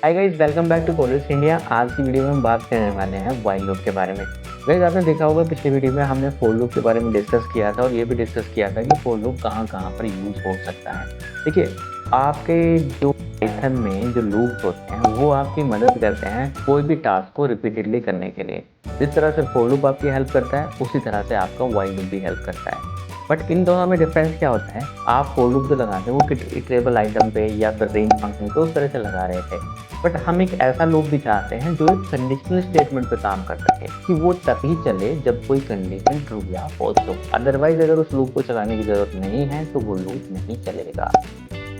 Hi guys, welcome back to college India. आज की video में हम बात करने वाले हैं व्हाइल लूप के बारे में। गाइस, आपने देखा होगा पिछली वीडियो में हमने फॉर लूप के बारे में डिस्कस किया था और ये भी डिस्कस किया था कि फॉर लूप कहाँ पर यूज हो सकता है। देखिए, आपके जो पाइथन में जो लूप्स होते हैं वो आपकी मदद करते हैं कोई भी टास्क को रिपीटेडली करने के लिए। जिस तरह से फॉर लूप आपकी हेल्प करता है उसी तरह से आपका व्हाइल लूप भी हेल्प करता है। बट इन दोनों में डिफरेंस क्या होता है? आप फॉर लूप जो लगाते हैं वो इटरेबल आइटम पे या फिर रेंज फंक्शन पे उस तरह से लगा रहे थे। बट हम एक ऐसा लूप भी चाहते हैं जो एक कंडीशनल स्टेटमेंट पे काम कर सके कि वो तभी चले जब कोई कंडीशन ट्रू या फॉल्स हो। अदरवाइज अगर उस लूप को चलाने की जरूरत नहीं है तो वो लूप नहीं चलेगा।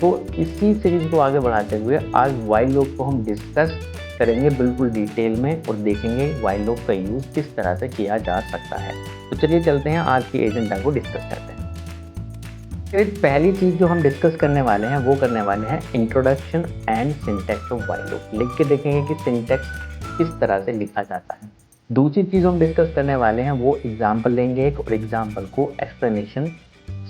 तो इसी सीरीज को आगे बढ़ाते हुए आज व्हाइल लूप को हम डिस्कस करेंगे बिल्कुल डिटेल में और देखेंगे व्हाइल लूप का यूज किस तरह से किया जा सकता है। तो चलिए चलते हैं आज की एजेंडा को डिस्कस करते हैं। फिर पहली चीज जो हम डिस्कस करने वाले हैं वो करने वाले हैं introduction and syntax of while loop. लिख के देखेंगे कि सिंटैक्स किस तरह से लिखा जाता है। दूसरी चीज हम डिस्कस करने वाले हैं वो एग्जाम्पल लेंगे एक और एग्जाम्पल को एक्सप्लेनेशन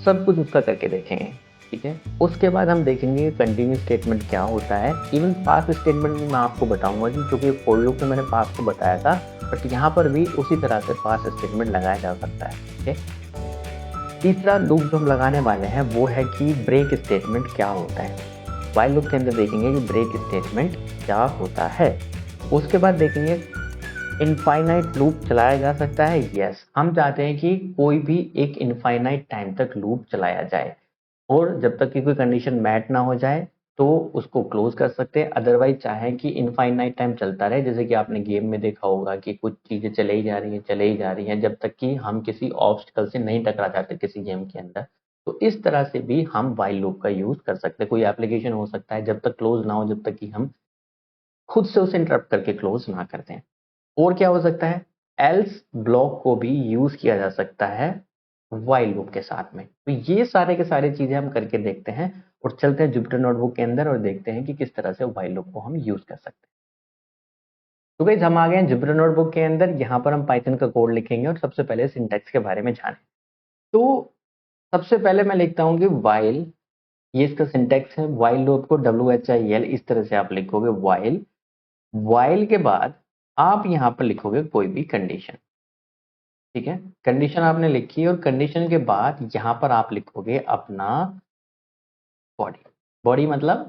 सब कुछ उसका करके देखेंगे। ठीक है, उसके बाद हम देखेंगे कंटिन्यू स्टेटमेंट क्या होता है। इवन पास्ट स्टेटमेंट भी मैं आपको बताऊंगा क्योंकि फॉर लूप में मैंने पास्ट को बताया था, बट यहाँ पर भी उसी तरह से पास्ट स्टेटमेंट लगाया जा सकता है। ठीक है, तीसरा लूप जो हम लगाने वाले हैं वो है कि ब्रेक स्टेटमेंट क्या होता है। व्हाइल लूप के अंदर देखेंगे कि ब्रेक स्टेटमेंट क्या होता है। उसके बाद देखेंगे इनफाइनाइट लूप चलाया जा सकता है। यस, हम चाहते हैं कि कोई भी एक इनफाइनाइट टाइम तक लूप चलाया जाए और जब तक कि कोई कंडीशन मैच ना हो जाए तो उसको क्लोज कर सकते हैं। अदरवाइज चाहे कि इनफाइनाइट टाइम चलता रहे, जैसे कि आपने गेम में देखा होगा कि कुछ चीजें चले ही जा रही हैं चले ही जा रही हैं जब तक कि हम किसी ऑब्स्टिकल से नहीं टकरा जाते किसी गेम के अंदर। तो इस तरह से भी हम व्हाइल लूप का यूज कर सकते हैं। कोई एप्लीकेशन हो सकता है जब तक क्लोज ना हो, जब तक कि हम खुद से उसे इंटरप्ट करके क्लोज ना करते हैं। और क्या हो सकता है, एल्स ब्लॉक को भी यूज किया जा सकता है व्हाइल लूप के साथ में। तो ये सारे के सारे चीजें हम करके देखते हैं और चलते हैं जुपिटर नोटबुक के अंदर और देखते हैं कि किस तरह से व्हाइल लूप को हम यूज कर सकते हैं। तो गाइस, हम आ गए हैं जुपिटर नोटबुक के अंदर। यहाँ पर हम पाइथन का कोड लिखेंगे और सबसे पहले सिंटैक्स के बारे में जाने। तो सबसे पहले मैं लिखता हूँ कि व्हाइल, ये इसका सिंटैक्स है। व्हाइल लूप को WHIL इस तरह से आप लिखोगे व्हाइल। व्हाइल के बाद आप यहाँ पर लिखोगे कोई भी कंडीशन। ठीक है, कंडीशन आपने लिखी और कंडीशन के बाद यहाँ पर आप लिखोगे अपना बॉडी। बॉडी मतलब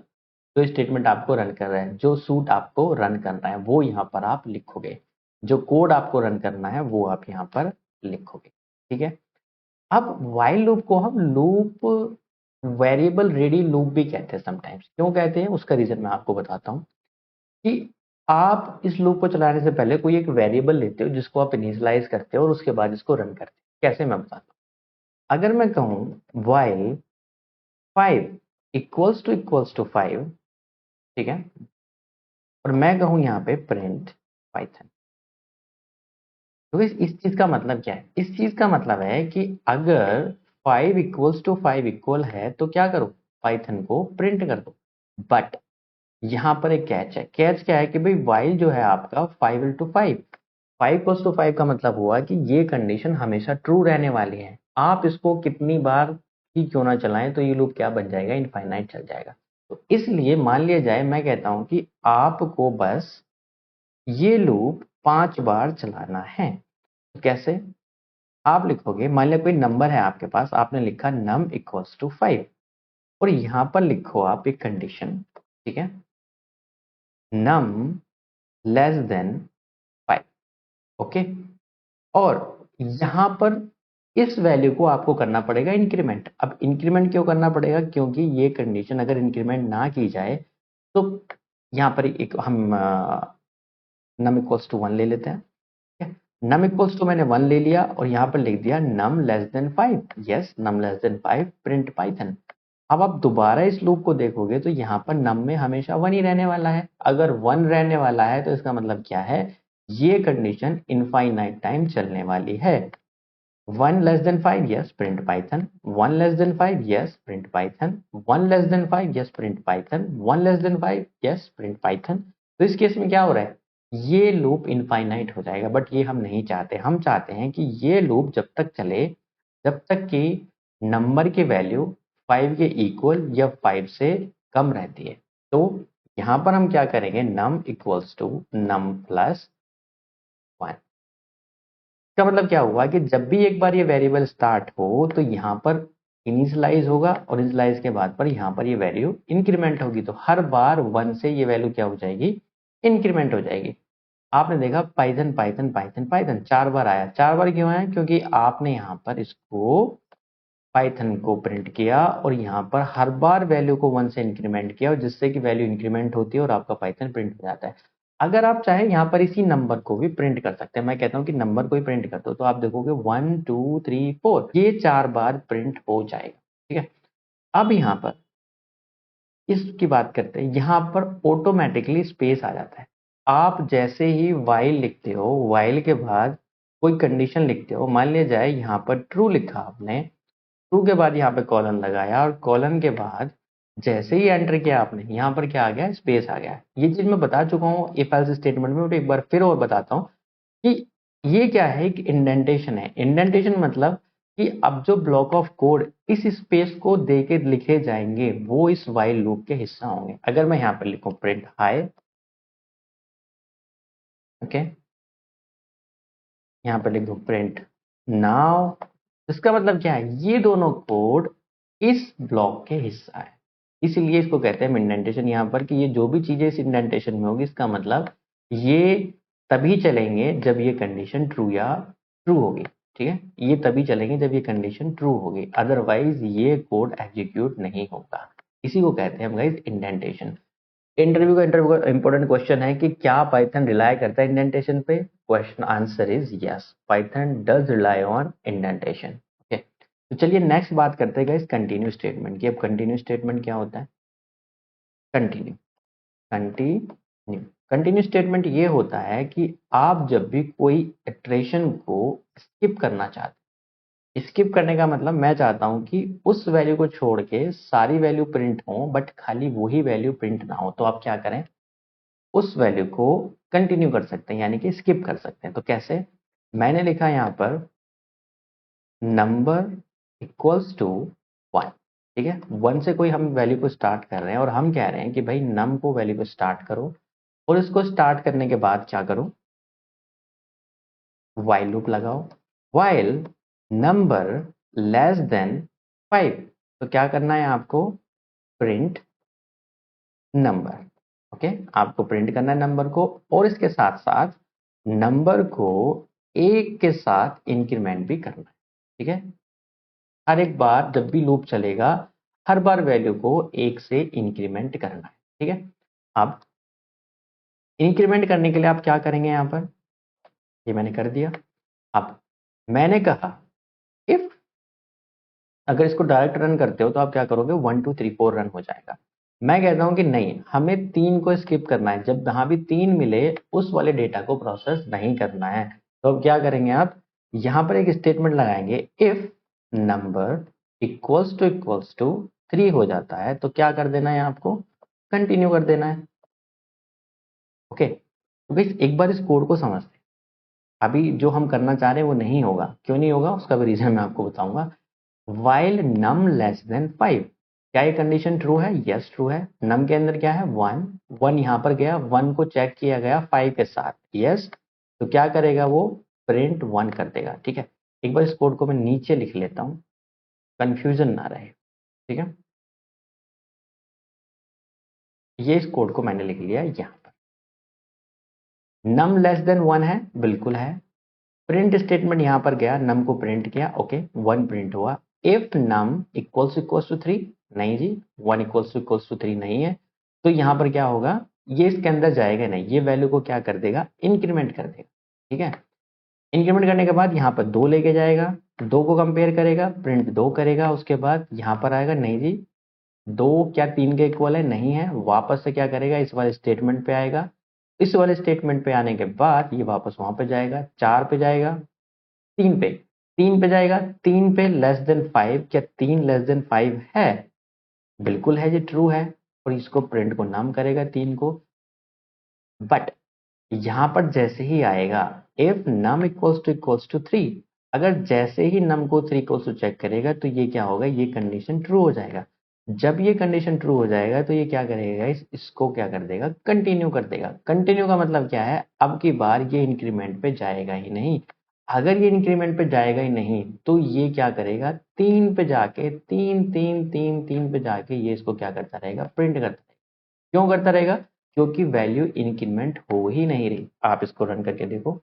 जो स्टेटमेंट आपको रन कर रहा है, जो सूट आपको रन करना है वो यहाँ पर आप लिखोगे। जो कोड आपको रन करना है वो आप यहाँ पर लिखोगे। ठीक है, अब व्हाइल लूप को हम लूप वेरिएबल रेडी लूप भी कहते हैं समटाइम्स। क्यों कहते हैं उसका रीजन मैं आपको बताता हूँ कि आप इस लूप को चलाने से पहले कोई एक वेरिएबल लेते हो जिसको आप इनिशियलाइज करते हो और उसके बाद इसको रन करते हो। कैसे, मैं बताता हूँ। अगर मैं कहूँ व्हाइल 5 इक्वल्स टू 5, ठीक है, और मैं कहूँ यहाँ पे प्रिंट पाइथन। तो इस चीज का मतलब क्या है? इस चीज का मतलब है कि अगर 5 इक्वल्स टू 5 इक्वल है तो क्या करो, पाइथन को प्रिंट कर दो। बट यहाँ पर एक कैच है। कैच क्या है कि भाई व्हाइल जो है आपका 5 इंटू 5, 5 प्लस टू 5 का मतलब हुआ कि ये कंडीशन हमेशा ट्रू रहने वाली है। आप इसको कितनी बार ही क्यों ना चलाएं तो ये लूप क्या बन जाएगा, इनफाइनाइट चल जाएगा। तो इसलिए मान लिया जाए, मैं कहता हूं कि आपको बस ये लूप 5 बार चलाना है। तो कैसे? आप लिखोगे, मान लिया कोई नंबर है आपके पास, आपने लिखा num इक्वल्स टू 5 और यहां पर लिखो आप एक कंडीशन। ठीक है, num लेस देन 5। ओके, और यहां पर इस वैल्यू को आपको करना पड़ेगा इंक्रीमेंट। अब इंक्रीमेंट क्यों करना पड़ेगा? क्योंकि ये कंडीशन अगर इंक्रीमेंट ना की जाए तो यहाँ पर एक हम नम इक्वल्स टू 1 ले लेते हैं। नम इक्वल्स टू मैंने 1 ले लिया और यहाँ पर लिख दिया नम लेस देन 5। यस, नम लेस देन 5 प्रिंट पाइथन। अब आप दोबारा इस लूप को देखोगे तो यहाँ पर नम में हमेशा 1 ही रहने वाला है। अगर 1 रहने वाला है तो इसका मतलब क्या है, ये कंडीशन इनफाइनाइट टाइम चलने वाली है। 1 less than 5, yes print Python. 1 less than 5, yes print Python. 1 less than 5, yes print Python. 1 less than 5, yes print Python. तो इस केस में क्या हो रहा है, ये लूप इनफाइनाइट हो जाएगा। बट ये हम नहीं चाहते। हम चाहते हैं कि ये लूप जब तक चले जब तक कि नंबर की वैल्यू 5 के इक्वल या 5 से कम रहती है। तो यहाँ पर हम क्या करेंगे, num equals to num plus 1। इसका मतलब क्या हुआ कि जब भी एक बार ये वेरिएबल स्टार्ट हो तो यहाँ पर इनिशियलाइज होगा और इनिशियलाइज के बाद पर यहाँ पर ये वैल्यू इंक्रीमेंट होगी, तो हर बार 1 से ये वैल्यू क्या हो जाएगी, इंक्रीमेंट हो जाएगी। आपने देखा पाइथन पाइथन पाइथन पाइथन 4 बार आया, 4 बार क्यों आया, क्योंकि आपने यहाँ पर इसको पाइथन को प्रिंट किया और यहाँ पर हर बार वैल्यू को 1 से इंक्रीमेंट किया और जिससे कि वैल्यू इंक्रीमेंट होती है और आपका पाइथन प्रिंट हो जाता है। अगर आप चाहे यहाँ पर इसी नंबर को भी प्रिंट कर सकते हैं, मैं कहता हूँ कि नंबर को ही प्रिंट कर दो, तो आप देखोगे 1 2 3 4 ये 4 बार प्रिंट हो जाएगा। ठीक है, अब यहाँ पर इसकी बात करते हैं, यहाँ पर ऑटोमेटिकली स्पेस आ जाता है। आप जैसे ही वाइल लिखते हो, वाइल के बाद कोई कंडीशन लिखते हो, मान लिया जाए यहाँ पर ट्रू लिखा आपने, ट्रू के बाद यहाँ पे कॉलन लगाया और कॉलन के बाद जैसे ही एंटर किया आपने, यहाँ पर क्या आ गया, स्पेस आ गया। ये चीज मैं बता चुका हूँ इफ एल्स स्टेटमेंट में, बट एक बार फिर और बताता हूँ कि ये क्या है, कि इंडेंटेशन है। इंडेंटेशन मतलब कि अब जो ब्लॉक ऑफ कोड इस स्पेस को देके लिखे जाएंगे वो इस वाइल लूप के हिस्सा होंगे। अगर मैं यहाँ पर लिखूं प्रिंट हाई, ओके, यहाँ पर लिख दूं प्रिंट नाउ, इसका मतलब क्या है, ये दोनों कोड इस ब्लॉक के हिस्सा है, इसीलिए इसको कहते हैं इंडेंटेशन। यहाँ पर कि ये जो भी चीजें इस इंडेंटेशन में होगी, इसका मतलब ये तभी चलेंगे जब ये कंडीशन ट्रू या ट्रू होगी। ठीक है, ये तभी चलेंगे जब ये कंडीशन ट्रू होगी, अदरवाइज ये कोड एग्जीक्यूट नहीं होगा। इसी को कहते हैं हम गाइस इंडेंटेशन। इंटरव्यू का इंपॉर्टेंट क्वेश्चन है कि क्या पाइथन रिलाय करता है इंडेंटेशन पे, question answer is yes, Python does rely on indentation. Okay, तो चलिए नेक्स्ट बात करते हैं गाइस कंटिन्यू स्टेटमेंट की। अब कंटिन्यू स्टेटमेंट क्या होता है, कंटिन्यू कंटिन्यू कंटिन्यू स्टेटमेंट ये होता है कि आप जब भी कोई इटरेशन को स्किप करना चाहते हैं, स्किप करने का मतलब मैं चाहता हूं कि उस वैल्यू को छोड़ के सारी वैल्यू प्रिंट हो बट खाली वही वैल्यू प्रिंट ना हो, तो आप क्या करें, उस वैल्यू को कंटिन्यू कर सकते हैं, यानी कि स्किप कर सकते हैं। तो कैसे, मैंने लिखा यहाँ पर नंबर इक्वल्स टू 1। ठीक है, 1 से कोई हम वैल्यू को स्टार्ट कर रहे हैं और हम कह रहे हैं कि भाई नम को वैल्यू को स्टार्ट करो, और इसको स्टार्ट करने के बाद क्या करो, वाइल लूप लगाओ, वाइल नंबर लेस देन 5। तो क्या करना है आपको, प्रिंट नंबर। ओके, आपको प्रिंट करना है नंबर को, और इसके साथ साथ नंबर को एक के साथ इंक्रीमेंट भी करना है। ठीक है, हर एक बार जब भी लूप चलेगा हर बार वैल्यू को एक से इंक्रीमेंट करना है। ठीक है, अब इंक्रीमेंट करने के लिए आप क्या करेंगे, यहाँ पर ये मैंने कर दिया। अब मैंने कहा इफ, अगर इसको डायरेक्ट रन करते हो तो आप क्या करोगे, 1 2 3 4 रन हो जाएगा। मैं कहता हूं कि नहीं, हमें 3 को स्किप करना है, जब जहां भी 3 मिले उस वाले डेटा को प्रोसेस नहीं करना है। तो अब क्या करेंगे आप, यहां पर एक स्टेटमेंट लगाएंगे, इफ नंबर इक्वल्स टू 3 हो जाता है तो क्या कर देना है आपको, कंटिन्यू कर देना है। ओके, तो भाई एक बार इस कोड को समझते हैं। अभी जो हम करना चाह रहे हैं वो नहीं होगा, क्यों नहीं होगा उसका भी रीजन मैं आपको बताऊंगा। वाइल नम लेस देन 5, क्या ये कंडीशन ट्रू है, यस ट्रू है। नम के अंदर क्या है, 1 1 यहाँ पर गया, 1 को चेक किया गया 5 के साथ, यस, तो क्या करेगा वो, प्रिंट 1 कर देगा। ठीक है, एक बार इस कोड को मैं नीचे लिख लेता हूँ, कंफ्यूजन ना रहे। ठीक है, ये इस कोड को मैंने लिख लिया यहाँ पर, नम लेस देन 1 है, बिल्कुल है। प्रिंट स्टेटमेंट यहाँ पर गया, नम को प्रिंट किया, ओके 1 प्रिंट हुआ। इफ नम इक्वल्स टू 3, नहीं जी, 1 इक्वल्स टू 3 नहीं है, तो यहाँ पर क्या होगा, ये इसके अंदर जाएगा नहीं, ये वैल्यू को क्या कर देगा, इंक्रीमेंट कर देगा। ठीक है, इंक्रीमेंट करने के बाद यहाँ पर 2 लेके जाएगा, 2 को कंपेयर करेगा, प्रिंट 2 करेगा, उसके बाद यहाँ पर आएगा, नहीं जी 2 क्या 3 के इक्वल है, नहीं है, वापस से क्या करेगा, इस वाले स्टेटमेंट पे आएगा, इस वाले स्टेटमेंट पे आने के बाद ये वापस वहां पे जाएगा, 4 पे जाएगा, 3 पे, 3 पे जाएगा, 3 पे लेस देन 5, क्या 3 लेस देन 5 है, बिल्कुल है, ये ट्रू है, और इसको प्रिंट को नाम करेगा 3 को। बट यहां पर जैसे ही आएगा इफ नम इक्वल्स टू 3, अगर जैसे ही नम को 3 इक्वल्स टू चेक करेगा तो ये क्या होगा, ये कंडीशन ट्रू हो जाएगा। जब ये कंडीशन ट्रू हो जाएगा तो ये क्या करेगा, इसको क्या कर देगा, कंटिन्यू कर देगा। कंटिन्यू का मतलब क्या है, अब की बार ये इंक्रीमेंट पे जाएगा ही नहीं। अगर ये इंक्रीमेंट पे जाएगा ही नहीं तो ये क्या करेगा, 3 पे जाके 3 पे जाके ये इसको क्या करता रहेगा, प्रिंट करता रहेगा। क्यों करता रहेगा, क्योंकि वैल्यू इंक्रीमेंट हो ही नहीं रही। आप इसको रन करके देखो,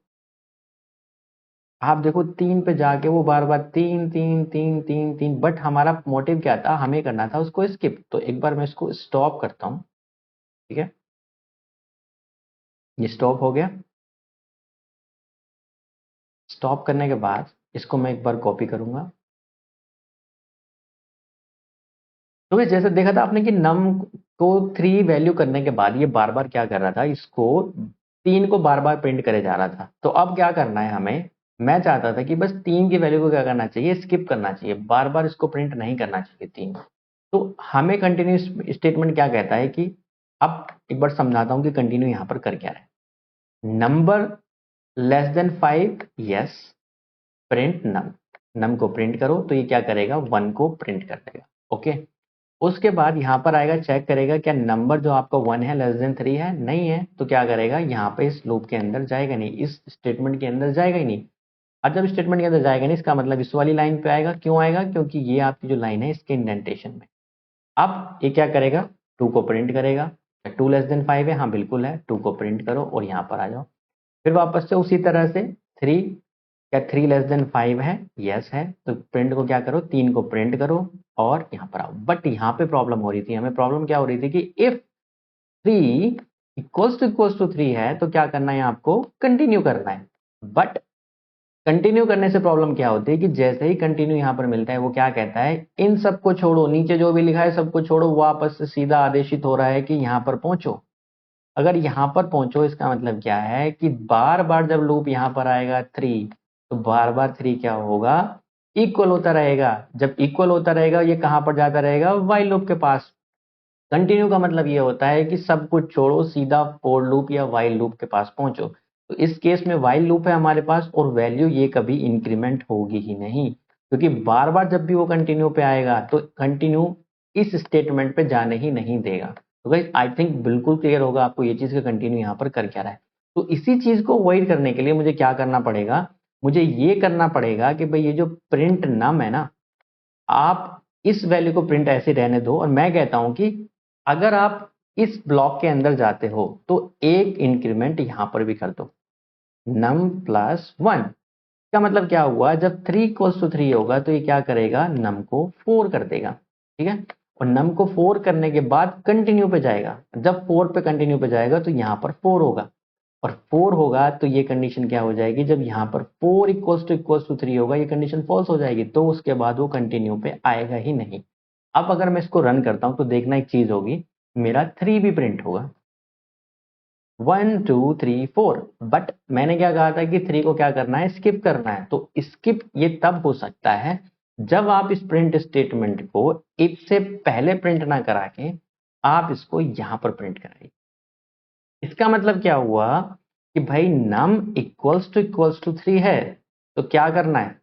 आप देखो 3 पे जाके वो बार बार 3 बट हमारा मोटिव क्या था, हमें करना था उसको स्किप। तो एक बार मैं इसको स्टॉप करता हूँ, ठीक है, ये स्टॉप हो गया। स्टॉप करने के बाद इसको मैं एक बार कॉपी करूंगा। तो ये जैसे देखा था आपने कि नम को 3 वैल्यू करने के बाद ये बार बार क्या कर रहा था, इसको 3 को बार बार प्रिंट करे जा रहा था। तो अब क्या करना है हमें, मैं चाहता था कि बस 3 की वैल्यू को क्या करना चाहिए, स्किप करना चाहिए, बार बार इसको प्रिंट नहीं करना चाहिए 3। तो हमें कंटिन्यूस स्टेटमेंट क्या कहता है कि, अब एक बार समझाता हूं कि कंटिन्यू यहां पर कर क्या रहा है। Number less than 5, yes, print num. Num को प्रिंट करो तो ये क्या करेगा, 1 को प्रिंट कर देगा। ओके, उसके बाद यहाँ पर आएगा, चेक करेगा क्या नंबर जो आपका 1 है लेस देन 3 है, नहीं है, तो क्या करेगा, यहाँ पे इस लूप के अंदर जाएगा नहीं, इस स्टेटमेंट के अंदर जाएगा ही नहीं। अब जब स्टेटमेंट के अंदर जाएगा नहीं, इसका मतलब इस वाली लाइन पे आएगा। क्यों आएगा, क्योंकि ये आपकी जो लाइन है इसके इंडेंटेशन में। अब ये क्या करेगा, 2 को प्रिंट करेगा। 2 लेस देन 5 है, हाँ बिल्कुल है, 2 को प्रिंट करो और यहाँ पर आ जाओ। फिर वापस से उसी तरह से 3, क्या 3 लेस देन 5 है, यस है, तो प्रिंट को क्या करो, 3 को प्रिंट करो और यहाँ पर आओ। बट यहाँ पे प्रॉब्लम हो रही थी, हमें प्रॉब्लम क्या हो रही थी कि इफ 3 इक्वल्स टू 3 है तो क्या करना है, आपको कंटिन्यू करना है। बट कंटिन्यू करने से प्रॉब्लम क्या होती है कि जैसे ही कंटिन्यू यहाँ पर मिलता है वो क्या कहता है, इन सबको छोड़ो, नीचे जो भी लिखा है सबको छोड़ो, वापस से सीधा आदेशित हो रहा है कि यहाँ पर पहुंचो। अगर यहाँ पर पहुंचो इसका मतलब क्या है कि बार बार जब लूप यहाँ पर आएगा 3, तो बार बार 3 क्या होगा, इक्वल होता रहेगा। जब इक्वल होता रहेगा ये कहाँ पर जाता रहेगा, वाइल लूप के पास। कंटिन्यू का मतलब ये होता है कि सब कुछ छोड़ो, सीधा फॉर लूप या वाइल लूप के पास पहुंचो। तो इस केस में वाइल लूप है हमारे पास और वैल्यू ये कभी इंक्रीमेंट होगी ही नहीं, क्योंकि बार बार जब भी वो कंटिन्यू पे आएगा तो कंटिन्यू इस स्टेटमेंट पे जाने ही नहीं देगा। तो गाइस आई थिंक बिल्कुल क्लियर होगा आपको ये चीज का कंटिन्यू यहाँ पर कर क्या रहा है। तो इसी चीज को अवॉइड करने के लिए मुझे क्या करना पड़ेगा, मुझे ये करना पड़ेगा कि भाई ये जो प्रिंट नम है ना, आप इस वैल्यू को प्रिंट ऐसे रहने दो। और मैं कहता हूं कि अगर आप इस ब्लॉक के अंदर जाते हो तो एक इंक्रीमेंट यहां पर भी कर दो, नम प्लस 1। का मतलब क्या हुआ, जब 3 इक्वल्स टू 3 होगा तो ये क्या करेगा, नम को 4 कर देगा, ठीक है। और नम को 4 करने के बाद कंटिन्यू पे जाएगा। जब 4 पे कंटिन्यू पे जाएगा तो यहाँ पर 4 होगा, और 4 होगा तो ये कंडीशन क्या हो जाएगी, जब यहाँ पर 4 इक्वल्स टू 3 होगा ये कंडीशन फॉल्स हो जाएगी, तो उसके बाद वो कंटिन्यू पे आएगा ही नहीं। अब अगर मैं इसको रन करता हूं तो देखना एक चीज होगी, मेरा 3 भी प्रिंट होगा, 1 2 3 4। बट मैंने क्या कहा था कि 3 को क्या करना है, स्किप करना है। तो स्किप ये तब हो सकता है जब आप इस प्रिंट स्टेटमेंट को इफ से पहले प्रिंट ना करा के आप इसको यहां पर प्रिंट कराइए। इसका मतलब क्या हुआ कि भाई नम इक्वल्स टू 3 है, तो क्या करना है,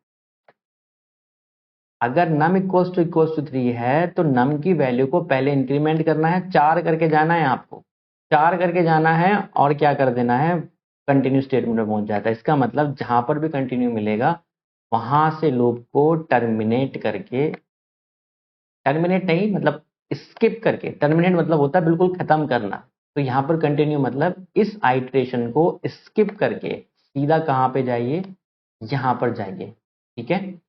अगर नम इक्वल्स टू 3 है तो नम की वैल्यू को पहले इंक्रीमेंट करना है, 4 करके जाना है आपको, 4 करके जाना है और क्या कर देना है, कंटिन्यू स्टेटमेंट में पहुंच जाता है। इसका मतलब जहां पर भी कंटिन्यू मिलेगा वहां से लूप को टर्मिनेट करके, टर्मिनेट नहीं मतलब स्किप करके, टर्मिनेट मतलब होता है बिल्कुल खत्म करना, तो यहाँ पर कंटिन्यू मतलब इस आइट्रेशन को स्किप करके सीधा कहाँ पे जाइए, यहाँ पर जाइए, ठीक है।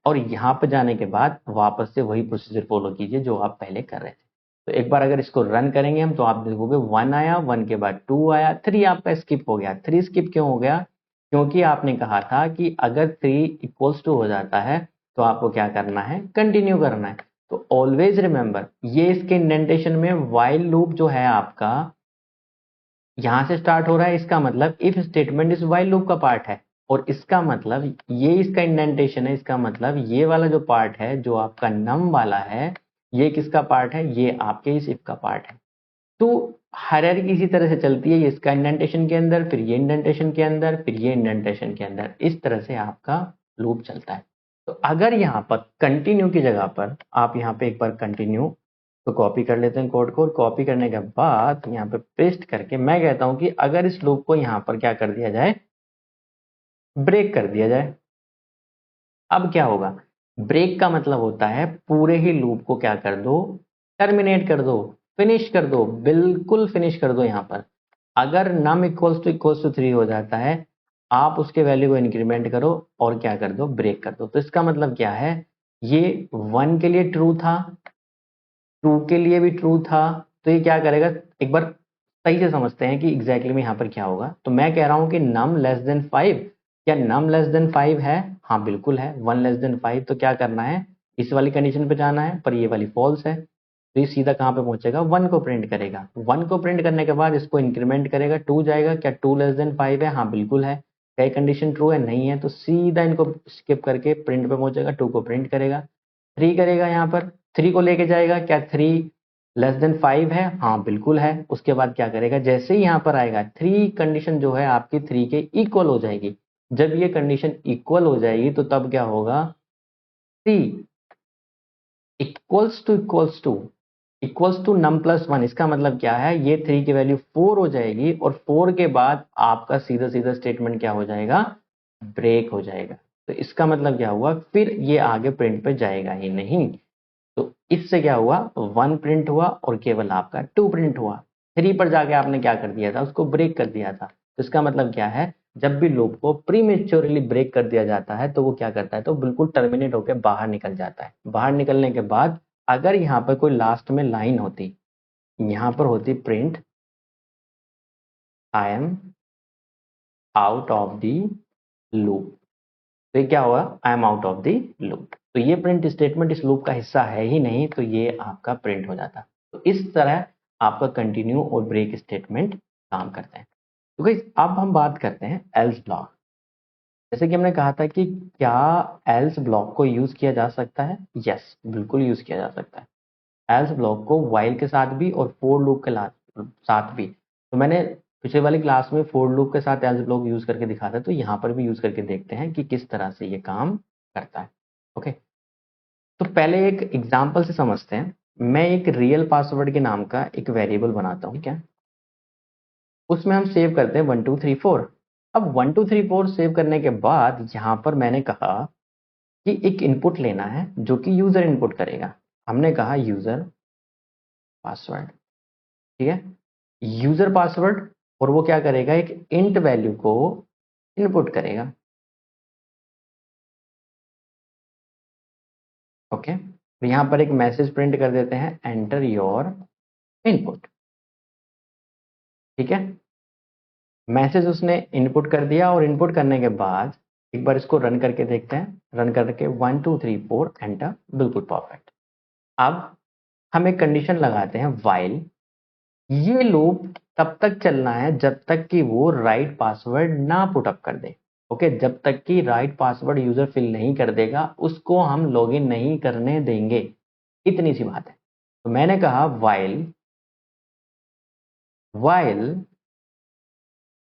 और यहाँ पे जाने के बाद वापस से वही प्रोसीजर फॉलो कीजिए जो आप पहले कर रहे थे। तो एक बार अगर इसको रन करेंगे हम तो आप देखोगे 1 आया, 1 के बाद 2 आया, 3 आपका स्किप हो गया। 3 स्किप क्यों हो गया, क्योंकि आपने कहा था कि अगर 3 इक्वल्स टू हो जाता है तो आपको क्या करना है, कंटिन्यू करना है। तो ऑलवेज रिमेंबर ये इसके इंडेंटेशन में वाइल लूप जो है आपका यहां से स्टार्ट हो रहा है, इसका मतलब इफ स्टेटमेंट इस वाइल लूप का पार्ट है। और इसका मतलब ये इसका इंडेंटेशन है, इसका मतलब ये वाला जो पार्ट है जो आपका नम वाला है ये किसका पार्ट है, ये आपके इस इफ का पार्ट है। तो हायरार्की इसी तरह से चलती है, ये इसका इंडेंटेशन के अंदर, फिर ये इंडेंटेशन के अंदर, फिर ये इंडेंटेशन के अंदर, इस तरह से आपका लूप चलता है। तो अगर यहाँ पर कंटिन्यू की जगह पर आप यहाँ पे एक बार कंटिन्यू तो कॉपी कर लेते हैं कोड को, और कॉपी करने के बाद यहाँ पे पेस्ट करके मैं कहता हूँ कि अगर इस लूप को यहाँ पर क्या कर दिया जाए, ब्रेक कर दिया जाए। अब क्या होगा, ब्रेक का मतलब होता है पूरे ही लूप को क्या कर दो, टर्मिनेट कर दो, फिनिश कर दो, बिल्कुल फिनिश कर दो। यहाँ पर अगर नम इक्वल्स टू 3 हो जाता है, आप उसके वैल्यू को इंक्रीमेंट करो और क्या कर दो, ब्रेक कर दो। तो इसका मतलब क्या है, ये 1 के लिए ट्रू था, 2 के लिए भी ट्रू था, तो ये क्या करेगा, एक बार सही से समझते हैं कि एग्जैक्टली में यहाँ पर क्या होगा। तो मैं कह रहा हूँ कि नम लेस देन 5, क्या नम लेस देन 5 है, हाँ बिल्कुल है। 1 लेस देन 5, तो क्या करना है, इस वाली कंडीशन पे जाना है, पर ये वाली फॉल्स है, तो ये सीधा कहाँ पे पहुंचेगा, 1 को प्रिंट करेगा। 1 को प्रिंट करने के बाद इसको इंक्रीमेंट करेगा, 2 जाएगा, क्या 2 लेस देन 5 है, हाँ बिल्कुल है। क्या कंडीशन ट्रू है, नहीं है, तो सीधा इनको स्किप करके प्रिंट पे पहुंचेगा, 2 को प्रिंट करेगा। 3 करेगा, यहाँ पर 3 को लेके जाएगा, क्या 3 लेस देन 5 है, हाँ बिल्कुल है। उसके बाद क्या करेगा, जैसे ही यहाँ पर आएगा 3 कंडीशन जो है आपकी 3 के इक्वल हो जाएगी। जब ये कंडीशन इक्वल हो जाएगी तो तब क्या होगा, 3 इक्वल्स टू नम प्लस 1। इसका मतलब क्या है, ये 3 की वैल्यू 4 हो जाएगी, और 4 के बाद आपका सीधा सीधा स्टेटमेंट क्या हो जाएगा, ब्रेक हो जाएगा। तो इसका मतलब क्या हुआ, फिर ये आगे प्रिंट पे जाएगा ही नहीं। तो इससे क्या हुआ, 1 प्रिंट हुआ और केवल आपका 2 प्रिंट हुआ। 3 पर जाके आपने क्या कर दिया था, उसको ब्रेक कर दिया था। तो इसका मतलब क्या है, जब भी लूप को प्रीमेच्योरली ब्रेक कर दिया जाता है तो वो क्या करता है, तो बिल्कुल टर्मिनेट होकर बाहर निकल जाता है। बाहर निकलने के बाद अगर यहाँ पर कोई लास्ट में लाइन होती, यहाँ पर होती print I am out of the loop, तो ये क्या हुआ, I am out of the loop. तो ये प्रिंट स्टेटमेंट इस लूप का हिस्सा है ही नहीं, तो ये आपका प्रिंट हो जाता। तो इस तरह आपका कंटिन्यू और ब्रेक स्टेटमेंट काम करते हैं। तो गाइस अब हम बात करते हैं एल्स ब्लॉक। जैसे कि हमने कहा था कि क्या एल्स ब्लॉक को यूज किया जा सकता है, यस बिल्कुल यूज किया जा सकता है एल्स ब्लॉक को, व्हाइल के साथ भी और फोर लूप के साथ भी। तो मैंने पिछले वाली क्लास में फोर लूप के साथ एल्स ब्लॉक यूज करके दिखा था, तो यहाँ पर भी यूज करके देखते हैं कि किस तरह से ये काम करता है। ओके, तो पहले एक एग्जाम्पल से समझते हैं। मैं एक रियल पासवर्ड के नाम का एक वेरिएबल बनाता हूँ, क्या उसमें हम सेव करते हैं 1 2 3 4। अब 1 2 3 4 सेव करने के बाद यहाँ पर मैंने कहा कि एक इनपुट लेना है जो कि यूजर इनपुट करेगा। हमने कहा यूजर पासवर्ड, ठीक है, यूजर पासवर्ड, और वो क्या करेगा, एक इंट वैल्यू को इनपुट करेगा। ओके, तो यहाँ पर एक मैसेज प्रिंट कर देते हैं, एंटर योर इनपुट। ठीक है, मैसेज उसने इनपुट कर दिया, और इनपुट करने के बाद एक बार इसको रन करके देखते हैं। रन करके 1 2 3 4 एंटर, बिल्कुल परफेक्ट। अब हम एक कंडीशन लगाते हैं, व्हाइल ये लूप तब तक चलना है जब तक कि वो राइट पासवर्ड ना पुटअप कर दे। ओके, जब तक कि राइट पासवर्ड यूजर फिल नहीं कर देगा उसको हम लॉगिन नहीं करने देंगे, इतनी सी बात है। तो मैंने कहा while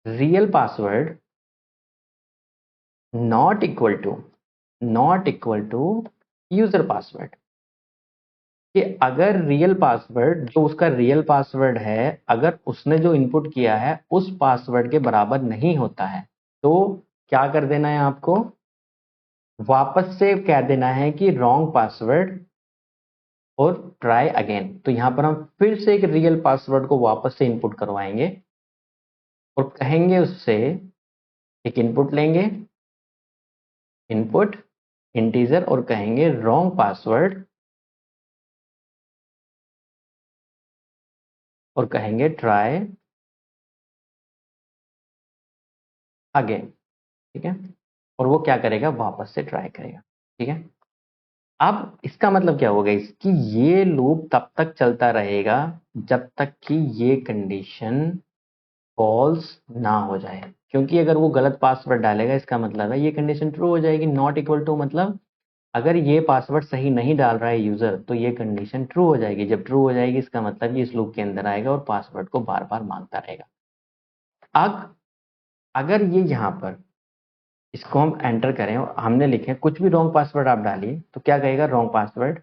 real password not equal to user password, कि अगर रियल पासवर्ड जो उसका रियल पासवर्ड है, अगर उसने जो इनपुट किया है उस पासवर्ड के बराबर नहीं होता है, तो क्या कर देना है आपको, वापस से कह देना है कि रॉन्ग पासवर्ड और ट्राई अगेन। तो यहां पर हम फिर से एक रियल पासवर्ड को वापस से इनपुट करवाएंगे और कहेंगे उससे, एक इनपुट लेंगे, इनपुट इंटीजर, और कहेंगे रॉन्ग पासवर्ड, और कहेंगे ट्राई अगेन। ठीक है, और वो क्या करेगा, वापस से ट्राई करेगा। ठीक है, अब इसका मतलब क्या होगा, इसकी ये लूप तब तक चलता रहेगा जब तक कि ये कंडीशन फॉल्स ना हो जाए, क्योंकि अगर वो गलत पासवर्ड डालेगा इसका मतलब है ये कंडीशन ट्रू हो जाएगी। नॉट इक्वल टू मतलब अगर ये पासवर्ड सही नहीं डाल रहा है यूजर, तो ये कंडीशन ट्रू हो जाएगी। जब ट्रू हो जाएगी इसका मतलब ये इस लूप के अंदर आएगा और पासवर्ड को बार बार मांगता रहेगा। अब अगर ये यहाँ पर इसको हम एंटर करें और हमने लिखे कुछ भी रॉन्ग पासवर्ड आप डालिए, तो क्या कहेगा, रॉन्ग पासवर्ड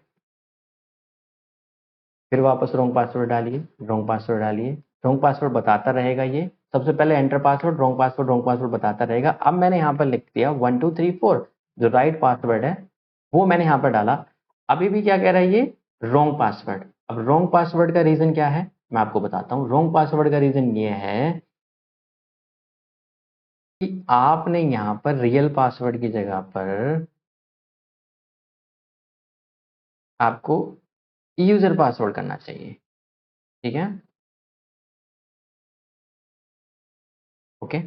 फिर वापस रॉन्ग पासवर्ड डालिए, रॉन्ग पासवर्ड डालिए, रॉन्ग पासवर्ड बताता रहेगा ये। सबसे पहले एंटर पासवर्ड, रॉन्ग पासवर्ड बताता रहेगा। अब मैंने यहाँ पर लिख दिया 1 2 3 4, जो राइट पासवर्ड है वो मैंने यहाँ पर डाला। अभी भी क्या कह रहा है ये, रॉन्ग पासवर्ड। अब रॉन्ग पासवर्ड का रीजन क्या है मैं आपको बताता हूँ। रॉन्ग पासवर्ड का रीजन ये है कि आपने यहाँ पर रियल पासवर्ड की जगह पर आपको यूजर पासवर्ड करना चाहिए। ठीक है, ओके।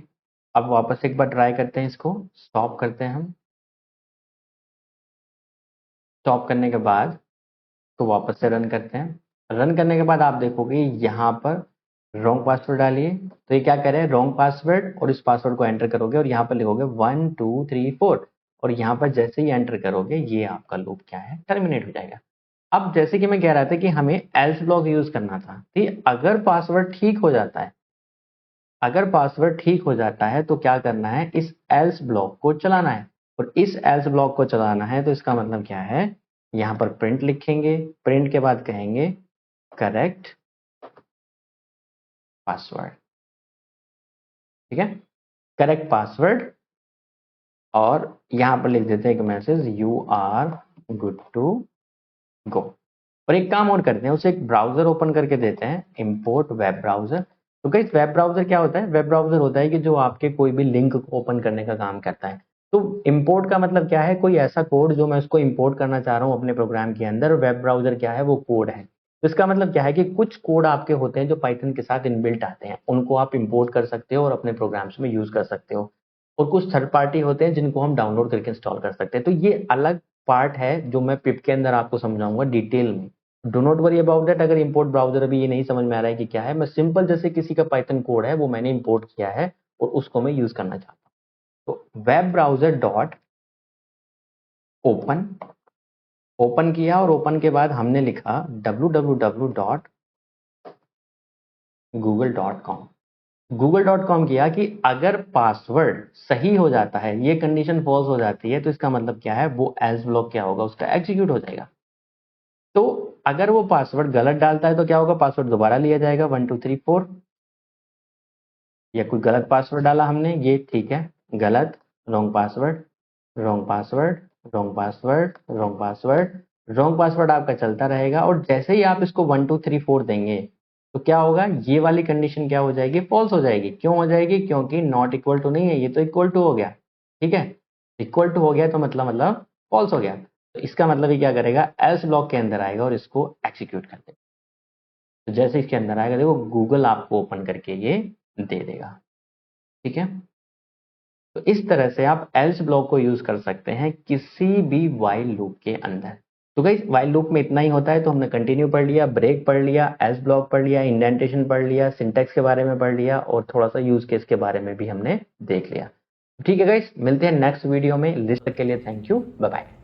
अब वापस एक बार ट्राई करते हैं, इसको स्टॉप करते हैं हम। स्टॉप करने के बाद तो वापस से रन करते हैं। रन करने के बाद आप देखोगे यहाँ पर रॉन्ग पासवर्ड डालिए, तो ये क्या कह रहे हैं, रॉन्ग पासवर्ड, और इस पासवर्ड को एंटर करोगे और यहाँ पर लिखोगे 1 2 3 4, और यहाँ पर जैसे ही एंटर करोगे ये आपका लूप क्या है, टर्मिनेट हो जाएगा। अब जैसे कि मैं कह रहा था कि हमें एल्स ब्लॉक यूज करना था, ठीक। अगर पासवर्ड ठीक हो जाता है, अगर पासवर्ड ठीक हो जाता है तो क्या करना है, इस एल्स ब्लॉक को चलाना है। और इस एल्स ब्लॉक को चलाना है तो इसका मतलब क्या है, यहाँ पर प्रिंट लिखेंगे, प्रिंट के बाद कहेंगे करेक्ट पासवर्ड। ठीक है, करेक्ट पासवर्ड, और यहाँ पर लिख देते हैं एक message, you are good to go. और एक काम और करते हैं, उसे एक ब्राउजर ओपन करके देते हैं, इंपोर्ट वेब ब्राउजर। तो गाइस वेब ब्राउजर क्या होता है, वेब ब्राउजर होता है कि जो आपके कोई भी लिंक को ओपन करने का काम करता है। तो इंपोर्ट का मतलब क्या है, कोई ऐसा कोड जो मैं उसको इंपोर्ट करना चाह रहा हूँ अपने प्रोग्राम के अंदर। वेब ब्राउजर क्या है, वो कोड है। तो इसका मतलब क्या है कि कुछ कोड आपके होते हैं जो पाइथन के साथ इनबिल्ट आते हैं, उनको आप इंपोर्ट कर सकते हो और अपने प्रोग्राम्स में यूज कर सकते हो। और कुछ थर्ड पार्टी होते हैं जिनको हम डाउनलोड करके इंस्टॉल कर सकते हैं। तो ये अलग पार्ट है जो मैं पिप के अंदर आपको समझाऊंगा डिटेल में। Do not worry about that. अगर इंपोर्ट ब्राउजर अभी ये नहीं समझ में आ रहा है कि क्या है, मैं सिंपल जैसे किसी का पाइथन कोड है वो मैंने इंपोर्ट किया है और उसको मैं यूज करना चाहता हूँ। तो web browser dot open, open किया, और ओपन के बाद हमने लिखा www.google.com। google.com किया कि अगर पासवर्ड सही हो जाता है, ये कंडीशन फॉल्स हो जाती है, तो इसका मतलब क्या है, वो एल्स ब्लॉक क्या होगा, उसका एग्जीक्यूट हो जाएगा। तो अगर वो पासवर्ड गलत डालता है तो क्या होगा, पासवर्ड दोबारा लिया जाएगा 1 2 3 4, या कोई गलत पासवर्ड डाला हमने, ये ठीक है, गलत, wrong password, wrong password, wrong password, wrong password, wrong password आपका चलता रहेगा। और जैसे ही आप इसको 1 2 3 4 देंगे तो क्या होगा, ये वाली कंडीशन क्या हो जाएगी, फॉल्स हो जाएगी। क्यों हो जाएगी, क्योंकि नॉट इक्वल टू नहीं है, ये तो इक्वल टू हो गया। ठीक है, इक्वल टू हो गया तो मतलब फॉल्स हो गया। तो इसका मतलब ये क्या करेगा, एल्स ब्लॉक के अंदर आएगा और इसको एक्सिक्यूट कर देगा। तो जैसे इसके अंदर आएगा देखो, गूगल आपको ओपन करके ये दे देगा। ठीक है, तो इस तरह से आप एल्स ब्लॉक को यूज कर सकते हैं किसी भी वाइल लूप के अंदर। तो गाइस वाइल लूप में इतना ही होता है। तो हमने कंटिन्यू पढ़ लिया, ब्रेक पढ़ लिया, एल्स ब्लॉक पढ़ लिया, इंडेंटेशन पढ़ लिया, सिंटैक्स के बारे में पढ़ लिया, और थोड़ा सा यूज केस के बारे में भी हमने देख लिया। ठीक है गाइस, मिलते हैं नेक्स्ट वीडियो में। लिस्ट के लिए थैंक यू, बाय बाय।